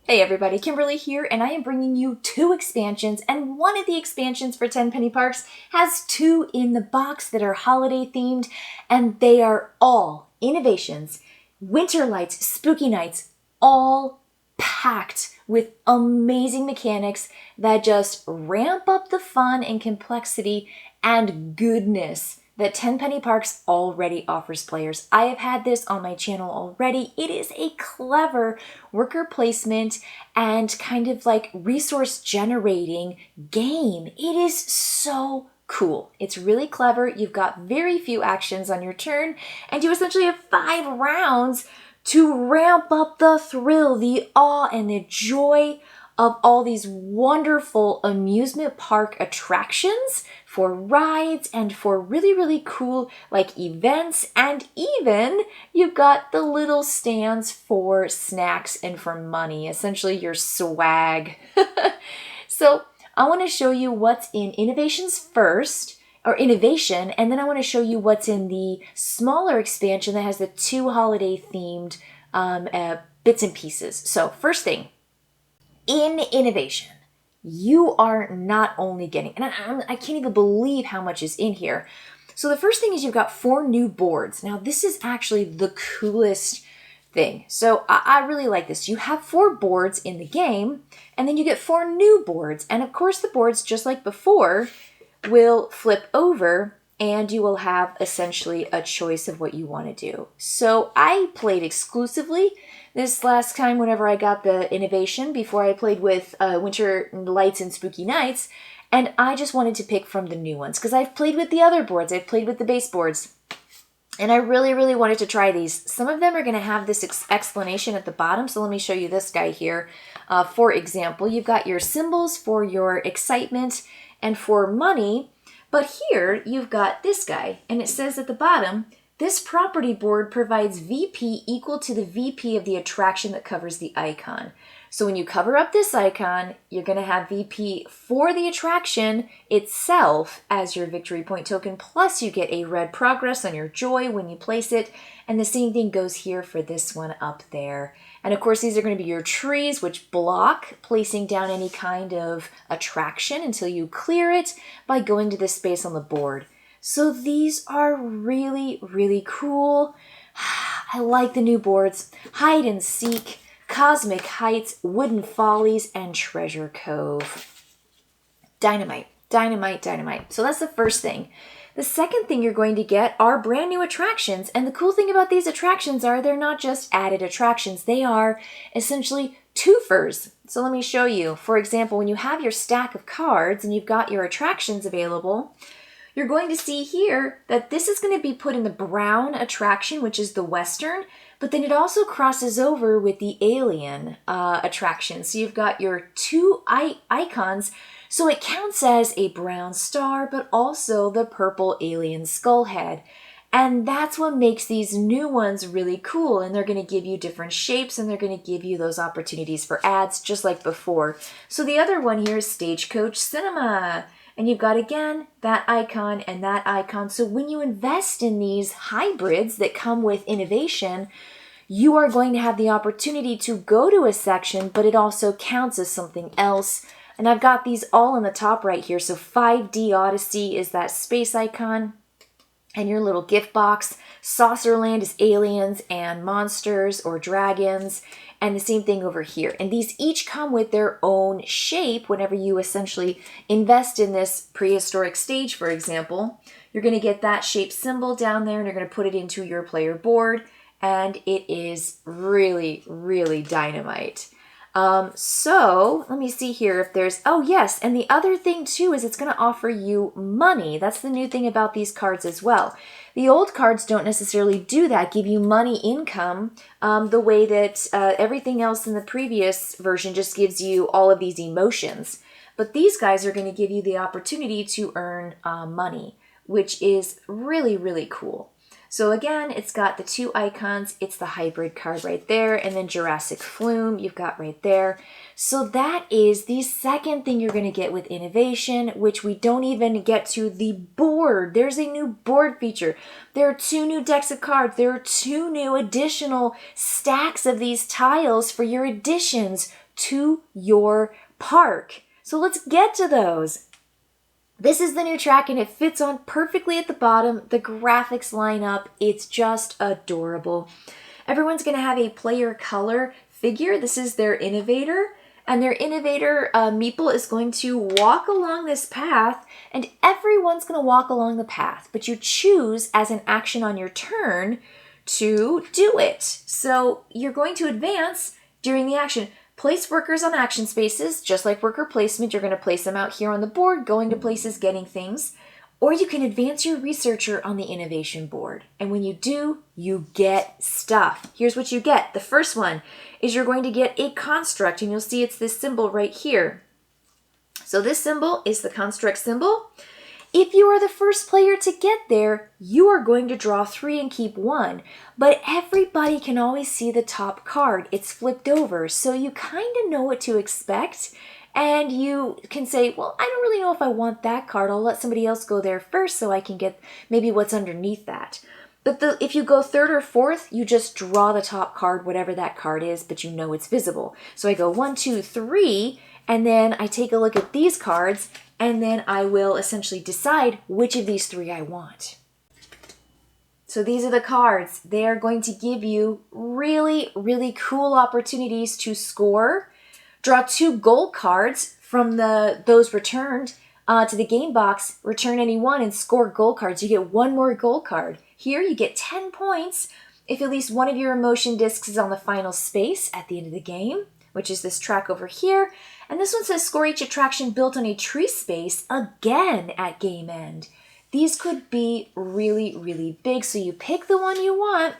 Hey everybody, Kimberly here, and I am bringing you 2 expansions, and one of the expansions for Tenpenny Parks has 2 in the box that are holiday themed, and they are all innovations, winter lights, spooky nights, all packed with amazing mechanics that just ramp up the fun and complexity and goodness that Tenpenny Parks already offers players. I have had this on my channel already. It is a clever worker placement and kind of like resource generating game. It is so cool. It's really clever. You've got very few actions on your turn, and you essentially have 5 rounds to ramp up the thrill, the awe, and the joy of all these wonderful amusement park attractions for rides and for really, really cool like events. And even you've got the little stands for snacks and for money, essentially your swag. So I want to show you what's in innovations first, or innovation, and then I want to show you what's in the smaller expansion that has the 2 holiday themed bits and pieces. So first thing, in innovation, you are not only getting, and I can't even believe how much is in here. So the first thing is you've got 4 new boards. Now this is actually the coolest thing. So I really like this. You have 4 boards in the game, and then you get 4 new boards. And of course the boards, just like before, will flip over and you will have essentially a choice of what you want to do. So I played exclusively this last time whenever I got the innovation, before I played with Winter Lights and Spooky Nights, and I just wanted to pick from the new ones because I've played with the other boards, I've played with the base boards, and I really, really wanted to try these. Some of them are going to have this explanation at the bottom, so let me show you this guy here. For example, you've got your symbols for your excitement and for money, but here you've got this guy, and it says at the bottom, this property board provides VP equal to the VP of the attraction that covers the icon. So when you cover up this icon, you're going to have VP for the attraction itself as your victory point token, plus you get a red progress on your joy when you place it, and the same thing goes here for this one up there. And of course, these are going to be your trees, which block placing down any kind of attraction until you clear it by going to this space on the board. So these are really, really cool. I like the new boards. Hide and Seek, Cosmic Heights, Wooden Follies, and Treasure Cove. Dynamite, dynamite, dynamite. So that's the first thing. The second thing you're going to get are brand new attractions. And the cool thing about these attractions are they're not just added attractions. They are essentially twofers. So let me show you. For example, when you have your stack of cards and you've got your attractions available, you're going to see here that this is going to be put in the brown attraction, which is the Western, but then it also crosses over with the alien attraction. So you've got your 2 icons. So it counts as a brown star, but also the purple alien skull head. And that's what makes these new ones really cool. And they're going to give you different shapes, and they're going to give you those opportunities for ads just like before. So the other one here is Stagecoach Cinema. And you've got, again, that icon and that icon. So when you invest in these hybrids that come with innovation, you are going to have the opportunity to go to a section, but it also counts as something else. And I've got these all on the top right here. So 5D Odyssey is that space icon and your little gift box. Saucerland is aliens and monsters or dragons. And the same thing over here. And these each come with their own shape whenever you essentially invest in this prehistoric stage, for example. You're going to get that shape symbol down there, and you're going to put it into your player board. And it is really, really dynamite. So let me see here if there's, oh yes, and the other thing too is it's going to offer you money. That's the new thing about these cards as well. The old cards don't necessarily do that, give you money income, the way that everything else in the previous version just gives you all of these emotions. But these guys are going to give you the opportunity to earn money, which is really, really cool. So again, it's got the 2 icons. It's the hybrid card right there, and then Jurassic Flume you've got right there. So that is the second thing you're going to get with innovation, which we don't even get to the board. There's a new board feature. There are 2 new decks of cards. There are 2 new additional stacks of these tiles for your additions to your park. So let's get to those. This is the new track and it fits on perfectly at the bottom. The graphics line up. It's just adorable. Everyone's going to have a player color figure. This is their innovator. And their innovator, Meeple, is going to walk along this path, and everyone's going to walk along the path. But you choose as an action on your turn to do it. So you're going to advance during the action. Place workers on action spaces, just like worker placement. You're going to place them out here on the board, going to places, getting things. Or you can advance your researcher on the innovation board. And when you do, you get stuff. Here's what you get. The first one is you're going to get a construct, and you'll see it's this symbol right here. So this symbol is the construct symbol. If you are the first player to get there, you are going to draw 3 and keep 1. But everybody can always see the top card. It's flipped over, so you kind of know what to expect. And you can say, well, I don't really know if I want that card. I'll let somebody else go there first so I can get maybe what's underneath that. But if you go third or fourth, you just draw the top card, whatever that card is, but you know it's visible. So I go 1, 2, 3, and then I take a look at these cards, and then I will essentially decide which of these 3 I want. So these are the cards. They are going to give you really, really cool opportunities to score. Draw 2 gold cards from those returned to the game box. Return any one and score gold cards. You get 1 more gold card. Here you get 10 points if at least one of your emotion discs is on the final space at the end of the game, which is this track over here. And this one says score each attraction built on a tree space again at game end. These could be really, really big. So you pick the one you want,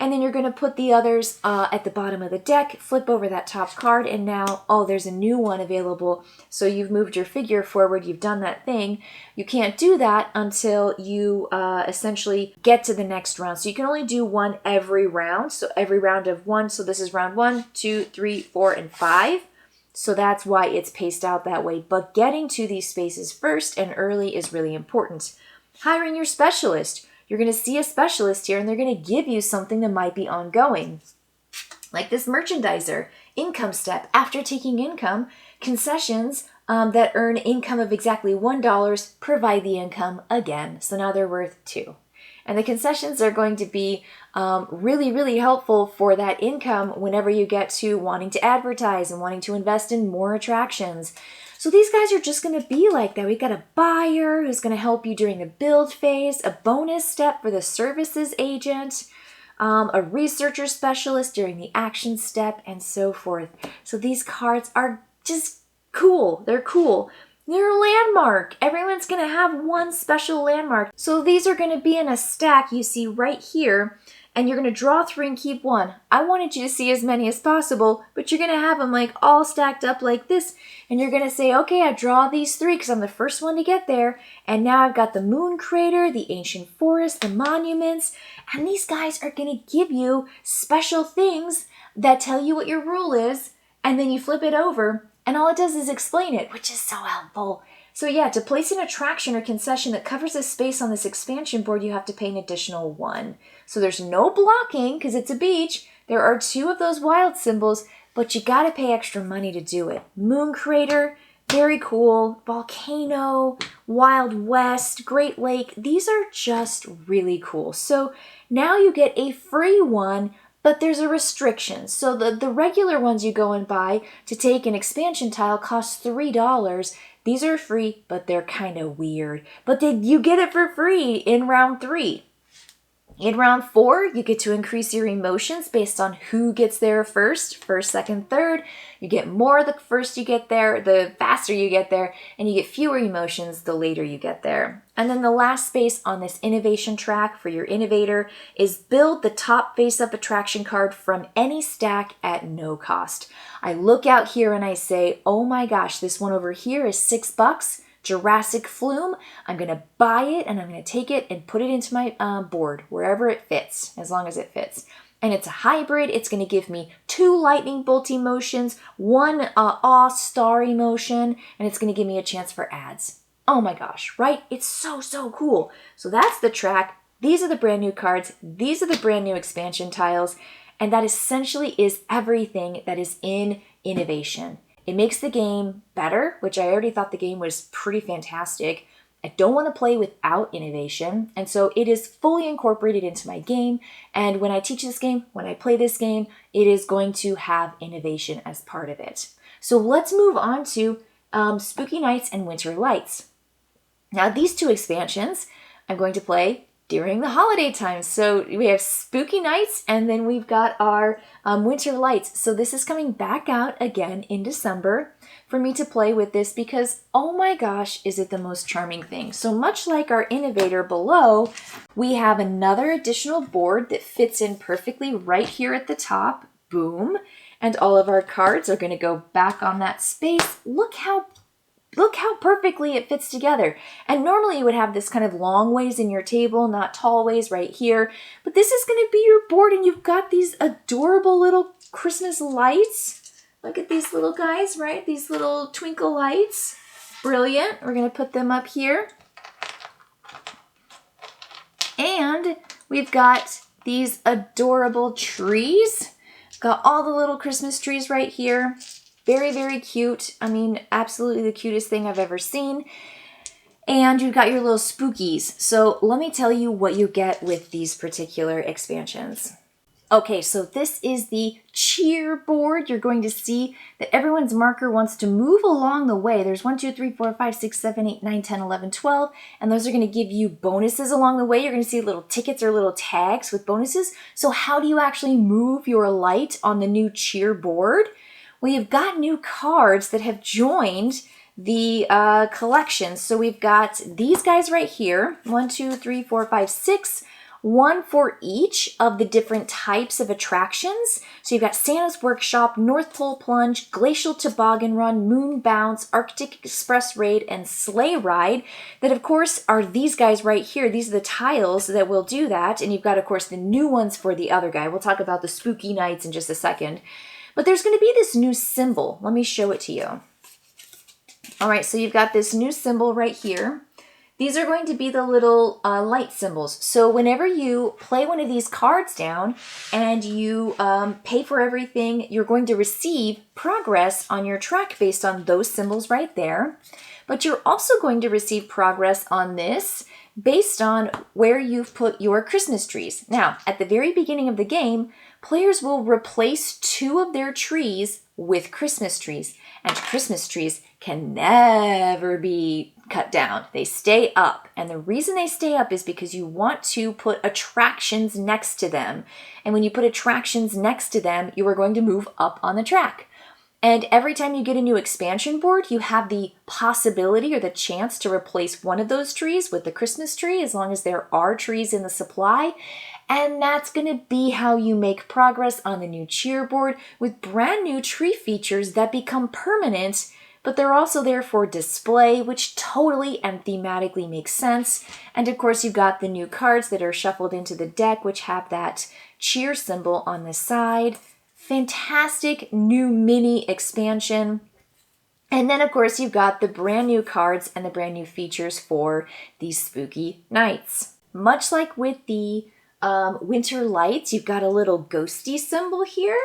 and then you're going to put the others at the bottom of the deck, flip over that top card, and now, oh, there's a new one available. So you've moved your figure forward, you've done that thing. You can't do that until you essentially get to the next round. So you can only do 1 every round. So every round of 1. So this is round 1, 2, 3, 4, and 5. So that's why it's paced out that way. But getting to these spaces first and early is really important. Hiring your specialist. You're going to see a specialist here, and they're going to give you something that might be ongoing. Like this merchandiser, income step. After taking income, concessions that earn income of exactly $1 provide the income again. So now they're worth 2. And the concessions are going to be really, really helpful for that income whenever you get to wanting to advertise and wanting to invest in more attractions. So these guys are just going to be like that. We got a buyer who's going to help you during the build phase, a bonus step for the services agent, a researcher specialist during the action step, and so forth. So these cards are just cool. They're cool. They're a landmark. Everyone's going to have one special landmark. So these are going to be in a stack you see right here, and you're going to draw 3 and keep 1. I wanted you to see as many as possible, but you're going to have them like all stacked up like this, and you're going to say, okay, I draw these 3 because I'm the first one to get there, and now I've got the moon crater, the ancient forest, the monuments, and these guys are going to give you special things that tell you what your rule is, and then you flip it over, and all it does is explain it, which is so helpful. So yeah, to place an attraction or concession that covers a space on this expansion board, you have to pay an additional 1. So there's no blocking because it's a beach. There are 2 of those wild symbols, but you got to pay extra money to do it. Moon crater, very cool. Volcano, Wild West, Great Lake. These are just really cool. So now you get a free one, but there's a restriction. So the regular ones you go and buy to take an expansion tile cost $3. These are free, but they're kind of weird. But you get it for free in round 3. In round 4, you get to increase your emotions based on who gets there first, second, third. You get more the first you get there, the faster you get there, and you get fewer emotions the later you get there. And then the last space on this innovation track for your innovator is build the top face-up attraction card from any stack at no cost. I look out here and I say, oh my gosh, this one over here is $6. Jurassic Flume. I'm going to buy it and I'm going to take it and put it into my board wherever it fits, as long as it fits. And it's a hybrid. It's going to give me 2 lightning bolt emotions, 1 awe star emotion, and it's going to give me a chance for ads. Oh my gosh, right? It's so, so cool. So that's the track. These are the brand new cards. These are the brand new expansion tiles. And that essentially is everything that is in innovation. It makes the game better, which I already thought the game was pretty fantastic. I don't want to play without innovation, and so it is fully incorporated into my game. And when I teach this game, when I play this game, it is going to have innovation as part of it. So let's move on to Spooky Nights and Winter Lights. Now, these two expansions I'm going to play during the holiday time. So we have Spooky Nights, and then we've got our Winter Lights. So this is coming back out again in December for me to play with this because, oh my gosh, is it the most charming thing. So much like our innovator below, we have another additional board that fits in perfectly right here at the top. Boom. And all of our cards are going to go back on that space. Look how perfectly it fits together. And normally you would have this kind of long ways in your table, not tall ways right here. But this is going to be your board, and you've got these adorable little Christmas lights. Look at these little guys, right? These little twinkle lights. Brilliant. We're going to put them up here. And we've got these adorable trees. Got all the little Christmas trees right here. Very, very cute. I mean, absolutely the cutest thing I've ever seen. And you've got your little spookies. So let me tell you what you get with these particular expansions. Okay, so this is the cheer board. You're going to see that everyone's marker wants to move along the way. There's 1, 2, 3, 4, 5, 6, 7, 8, 9, 10, 11, 12. And those are going to give you bonuses along the way. You're going to see little tickets or little tags with bonuses. So how do you actually move your light on the new cheer board? Well, you've got new cards that have joined the collection. So we've got these guys right here. 1, 2, 3, 4, 5, 6. One for each of the different types of attractions. So you've got Santa's Workshop, North Pole Plunge, Glacial Toboggan Run, Moon Bounce, Arctic Express Raid, and Sleigh Ride. That, of course, are these guys right here. These are the tiles that will do that. And you've got, of course, the new ones for the other guy. We'll talk about the Spooky Nights in just a second. But there's going to be this new symbol. Let me show it to you. All right, so you've got this new symbol right here. These are going to be the little light symbols. So whenever you play one of these cards down and you pay for everything, you're going to receive progress on your track based on those symbols right there. But you're also going to receive progress on this based on where you've put your Christmas trees. Now, at the very beginning of the game, players will replace 2 of their trees with Christmas trees. And Christmas trees can never be cut down. They stay up. And the reason they stay up is because you want to put attractions next to them. And when you put attractions next to them, you are going to move up on the track. And every time you get a new expansion board, you have the possibility or the chance to replace one of those trees with the Christmas tree, as long as there are trees in the supply. And that's going to be how you make progress on the new cheer board with brand new tree features that become permanent, but they're also there for display, which totally and thematically makes sense. And of course, you've got the new cards that are shuffled into the deck, which have that cheer symbol on the side. Fantastic new mini expansion. And then, of course, you've got the brand new cards and the brand new features for these Spooky Nights. Much like with the Winter Lights, you've got a little ghosty symbol here.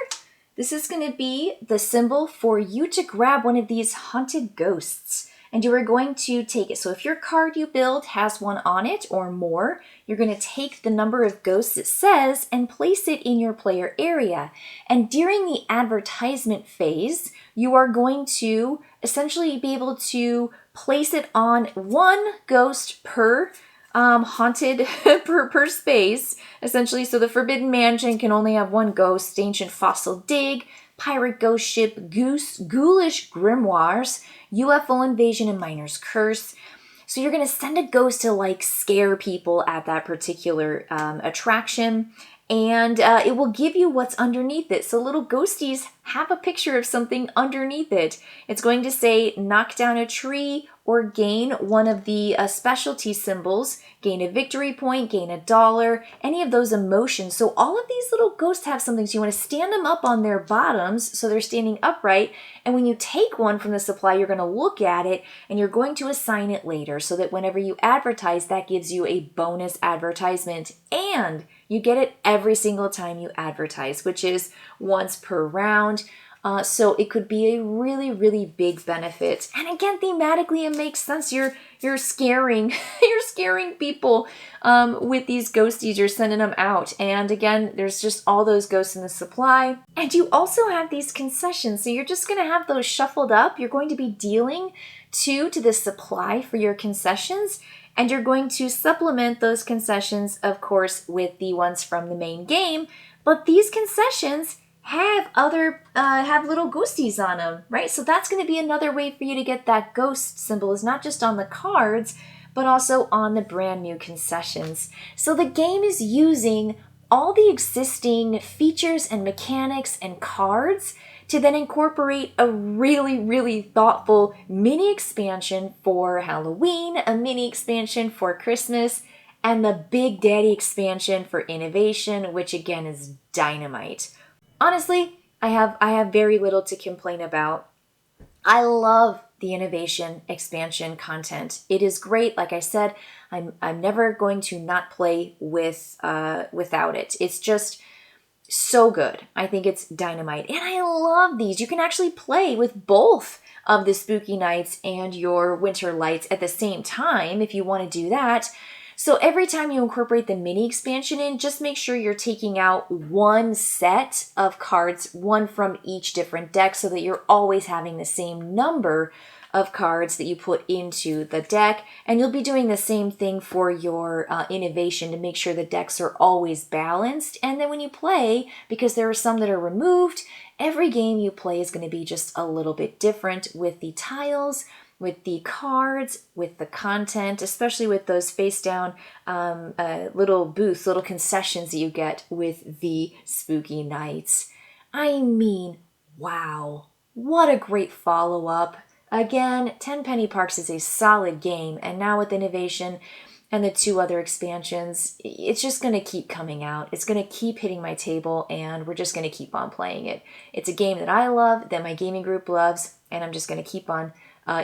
This is going to be the symbol for you to grab one of these haunted ghosts. And you are going to take it. So if your card you build has one on it or more, you're going to take the number of ghosts it says and place it in your player area. And during the advertisement phase, you are going to essentially be able to place it on 1 ghost per haunted per space, essentially. So the Forbidden Mansion can only have 1 ghost, Ancient Fossil Dig, Pirate Ghost Ship, Ghoulish Grimoires, UFO Invasion, and Miner's Curse. So you're going to send a ghost to like scare people at that particular attraction, and it will give you what's underneath it. So little ghosties have a picture of something underneath it. It's going to say knock down a tree or gain one of the specialty symbols, gain a victory point, gain $1, any of those emotions. So all of these little ghosts have something. So you want to stand them up on their bottoms so they're standing upright. And when you take one from the supply, you're going to look at it and you're going to assign it later so that whenever you advertise, that gives you a bonus advertisement. And you get it every single time you advertise, which is once per round. So it could be a really, really big benefit. And again, thematically, it makes sense. You're scaring, you're scaring people with these ghosties. You're sending them out. And again, there's just all those ghosts in the supply. And you also have these concessions. So you're just going to have those shuffled up. You're going to be dealing to the supply for your concessions. And you're going to supplement those concessions, of course, with the ones from the main game. But these concessions have little ghosties on them, right? So that's going to be another way for you to get that ghost symbol, is not just on the cards, but also on the brand new concessions. So the game is using all the existing features and mechanics and cards to then incorporate a really, really thoughtful mini expansion for Halloween, a mini expansion for Christmas, and the Big Daddy expansion for innovation, which again is dynamite. Honestly, I have very little to complain about. I love the innovation expansion content. It is great. Like I said, I'm never going to not play without it. It's just so good. I think it's dynamite. And I love these. You can actually play with both of the Spooky Nights and your Winter Lights at the same time if you want to do that. So every time you incorporate the mini expansion in, just make sure you're taking out one set of cards, one from each different deck, so that you're always having the same number of cards that you put into the deck. And you'll be doing the same thing for your innovation to make sure the decks are always balanced. And then when you play, because there are some that are removed, every game you play is going to be just a little bit different with the tiles, with the cards, with the content, especially with those face down little booths, little concessions that you get with the Spooky Nights. I mean, wow, what a great follow-up. Again, Tenpenny Parks is a solid game, and now with innovation and the 2 other expansions, it's just going to keep coming out. It's going to keep hitting my table, and we're just going to keep on playing it. It's a game that I love, that my gaming group loves, and I'm just going to keep on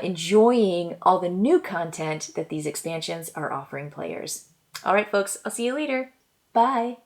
enjoying all the new content that these expansions are offering players. All right, folks, I'll see you later. Bye.